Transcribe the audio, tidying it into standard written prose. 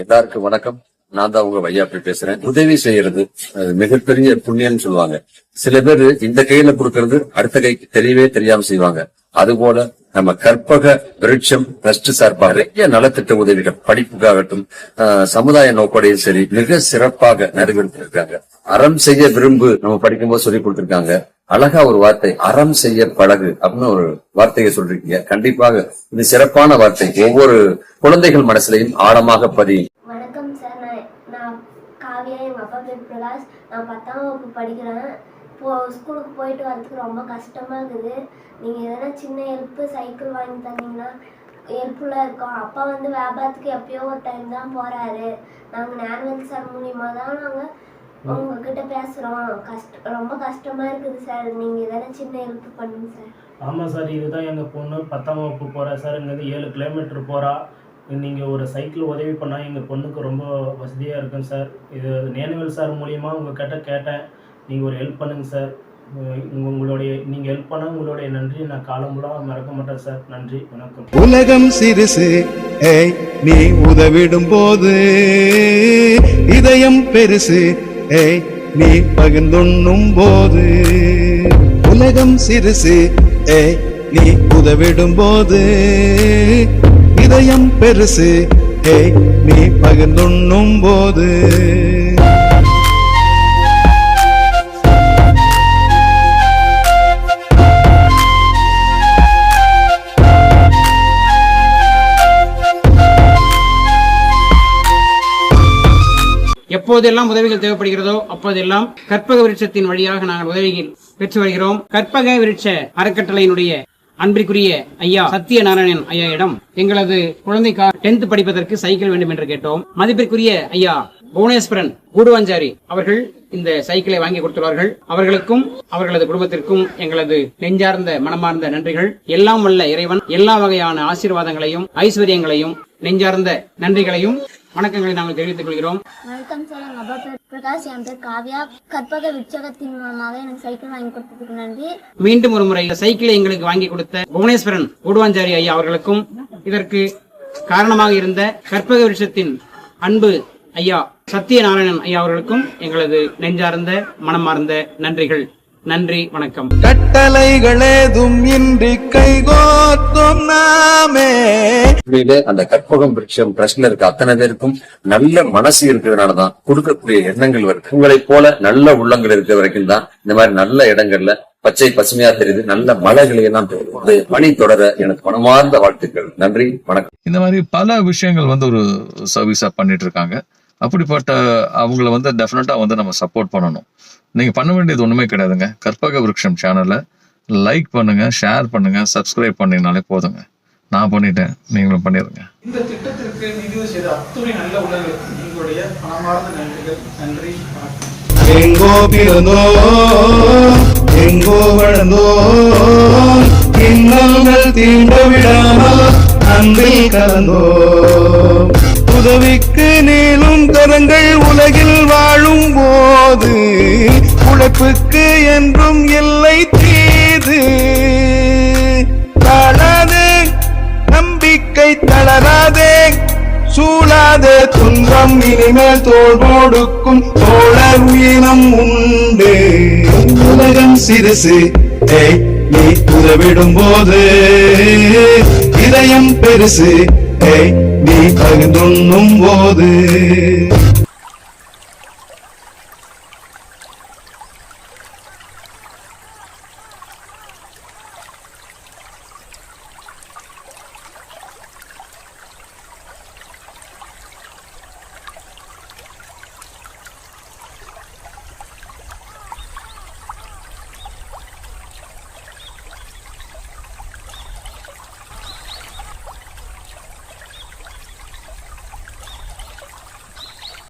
எல்லாருக்கும் வணக்கம். நான் தான் உங்க வையாப்பி பேசுறேன். உதவி செய்யறது மிகப்பெரிய புண்ணியம்னு சொல்லுவாங்க. சில பேர் இந்த கையில கொடுக்கறது அடுத்த கைக்கு தெரியவே தெரியாம செய்வாங்க. அதுபோல நம்ம கற்பக விருட்சம் ட்ரஸ்ட் சார்பாக நிறைய நலத்திட்ட உதவிகள், படிப்புக்காகட்டும், சமுதாய நோக்கோடையும் சரி மிக சிறப்பாக நிறைவேற்றிருக்காங்க. அறம் செய்ய விரும்பு நம்ம படிக்கும்போது சொல்லி கொடுத்திருக்காங்க. அழகா ஒரு வார்த்தை, அறம் செய்ய பழகு அப்படின்னு ஒரு வார்த்தையை சொல்றீங்க. கண்டிப்பாக இது சிறப்பான வார்த்தை. ஒவ்வொரு குழந்தைகள் மனசுலையும் ஆழமாக பதியும். வணக்கம் சார், நான் காவியா, எங்க அப்பா பேர் பிரகாஷ். நான் 10ஆம் வகுப்பு படிக்கிறேன். ஸ்கூலுக்கு போயிட்டு வரதுக்கு ரொம்ப கஷ்டமா இருக்குது. நீங்க எதனா சின்ன ஹெல்ப், சைக்கிள் வாங்கி தந்தீங்கன்னா ஹெல்ப்ஃபுல்லா இருக்கும். அப்பா வியாபாரத்துக்கு எப்பயோ ஒரு டைம் தான் போறாரு. நாங்க நேர்வல் சார் மூலியமா தான் நாங்க உங்ககிட்ட பேசுறோம். ரொம்ப கஷ்டமா இருக்குது சார். நீங்க எதனா சின்ன ஹெல்ப் பண்ணுங்க சார். ஆமாம் சார், இதுதான் எங்கள் பொண்ணு 10ஆம் வகுப்பு போகிறா சார். இங்கேருந்து 7 கிலோமீட்டர் போகிறா. நீங்கள் ஒரு சைக்கிள் உதவி பண்ணால் எங்கள் பொண்ணுக்கு ரொம்ப வசதியாக இருக்கும் சார். இது நேனுவல் சார் மூலிமா உங்கள்கிட்ட கேட்டேன். நீங்கள் ஒரு ஹெல்ப் பண்ணுங்கள் சார். நீங்கள் ஹெல்ப் பண்ண உங்களுடைய நன்றி நான் காலம்புலாக மறக்க மாட்டேன் சார். நன்றி, வணக்கம். உலகம் சிறுசு, நீ உதவிடும் போது இதயம் பெருசு, நீ பகிர்ந்துண்ணும் போது. உலகம் சிறுசு, நீ உதவிடும் போது இதயம் பெருசு, நீ பகிர்ந்துண்ணும் போது. எப்போதெல்லாம் உதவிகள் தேவைப்படுகிறதோ அப்போதெல்லாம் கற்பக விருட்சத்தின் வழியாக நாங்கள் உதவிகள் பெற்று வருகிறோம். கற்பக விருட்ச அறக்கட்டளையினுடைய அன்பிற்குரிய ஐயா சத்யநாராயணன் ஐயாயிடம் எங்களது குழந்தைக்கு 10th படிப்பதற்கு சைக்கிள் வேண்டும் என்று கேட்டோம். மதிப்பிற்குரிய ஐயா புவனேஸ்வரன் கூடுவாஞ்சாரி அவர்கள் இந்த சைக்கிளை வாங்கி கொடுத்துள்ளார்கள். அவர்களுக்கும் அவர்களது குடும்பத்திற்கும் எங்களது நெஞ்சார்ந்த மனமார்ந்த நன்றிகள். எல்லாம் வல்ல இறைவன் எல்லா வகையான ஆசீர்வாதங்களையும் ஐஸ்வர்யங்களையும் நெஞ்சார்ந்த நன்றிகளையும் வணக்கங்களை நாங்கள் தெரிவித்துக் கொள்கிறோம். வணக்கம் சார், எங்க அப்பா பேர் பிரகாஷ், என் பேர் காவியா. கற்பக விருட்சகத்தின் மூலமாக எனக்கு சைக்கிள் வாங்கி கொடுத்ததுக்கு நன்றி. மீண்டும் ஒரு முறை சைக்கிளை எங்களுக்கு வாங்கி கொடுத்த புவனேஸ்வரன் கூடுவாஞ்சாரி ஐயா அவர்களுக்கும் இதற்கு காரணமாக இருந்த கற்பக விருட்சத்தின் அன்பு ஐயா சத்யநாராயணன் ஐயா அவர்களுக்கும் எங்களது நெஞ்சார்ந்த மனமார்ந்த நன்றிகள். நன்றி, வணக்கம். கட்டளைகளேதும் இன்றி கைகோர்த்தோம் நாமே. அந்த கற்பகம் விருட்சம் ட்ரஸ்ட்ல இருக்க அத்தனை பேருக்கும் நல்ல மனசு இருக்கிறதுனாலதான் கொடுக்கக்கூடிய எண்ணங்கள் வருது. உங்களை போல நல்ல உள்ளங்கள் இருக்கிற வரைக்கும் தான் இந்த மாதிரி நல்ல இடங்கள்ல பச்சை பசுமையா தெரியுது. நல்ல மலைகளை எல்லாம் பணி தொடர எனக்கு மனமார்ந்த வாழ்த்துக்கள். நன்றி, வணக்கம். இந்த மாதிரி பல விஷயங்கள் ஒரு சர்வீஸா பண்ணிட்டு இருக்காங்க. அப்படிப்பட்ட அவங்கள டெஃபினட்டா நம்ம சப்போர்ட் பண்ணணும். நீங்க பண்ண வேண்டியது ஒண்ணுமே கிடையாதுங்க. கற்பக விருட்சம் சேனலை லைக் பண்ணுங்க, ஷேர் பண்ணுங்க, சப்ஸ்கிரைப் பண்ணீங்கனாலே போதுங்க. நான் பண்ணிட்டேன், நீங்களும் பண்ணிருங்க. இந்த திட்டத்திற்கு நிதி செய்த அத்துணை நல்ல உள்ளங்களுக்கு எங்களுடைய மனமார்ந்த நன்றிகள். நன்றி, வணக்கம். எங்கோ பிறந்தோ எங்கோ வளர்ந்தோ இன்னல்கள் தீண்ட விடாமல் அன்பில் கலந்தோ. உதவிக்கு நீளும் கரங்கள் உலகில் வாழும் போது உழைப்புக்கு என்றும் எல்லை தீது. தாழாதே, நம்பிக்கை தளராதே, சூழாதே துன்பம் இனிமேல் தோள் கொடுக்கும் தோழர் வீரம் உண்டு. உலகம் சிறுசு, நீ உதவிடும் போது இதயம் பெருசு, நீ பகிர்ந்துண்ணும் போது.